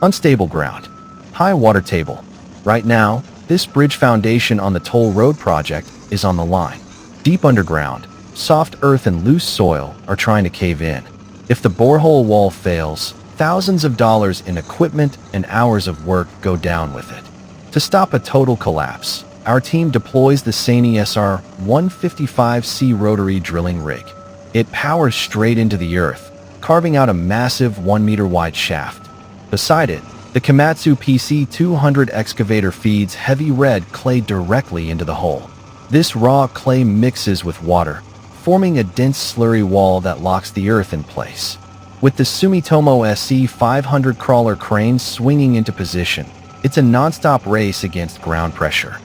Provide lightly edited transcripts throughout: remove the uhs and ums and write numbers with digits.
Unstable ground. High water table. Right now, this bridge foundation on the toll road project is on the line. Deep underground, soft earth and loose soil are trying to cave in. If the borehole wall fails, thousands of dollars in equipment and hours of work go down with it. To stop a total collapse, our team deploys the Sany SR155C rotary drilling rig. It powers straight into the earth, carving out a massive 1-meter wide shaft. Beside it, the Komatsu PC200 excavator feeds heavy red clay directly into the hole. This raw clay mixes with water, forming a dense slurry wall that locks the earth in place. With the Sumitomo SC500 crawler crane swinging into position, it's a non-stop race against ground pressure.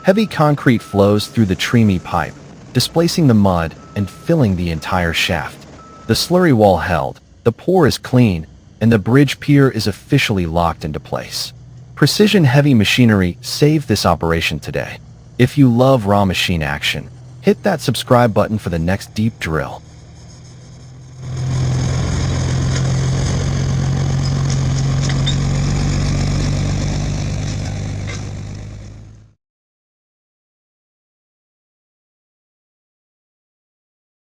Heavy concrete flows through the Tremie pipe, displacing the mud and filling the entire shaft. The slurry wall held, the pour is clean, and the bridge pier is officially locked into place. Precision heavy machinery saved this operation today. If you love raw machine action, hit that subscribe button for the next deep drill.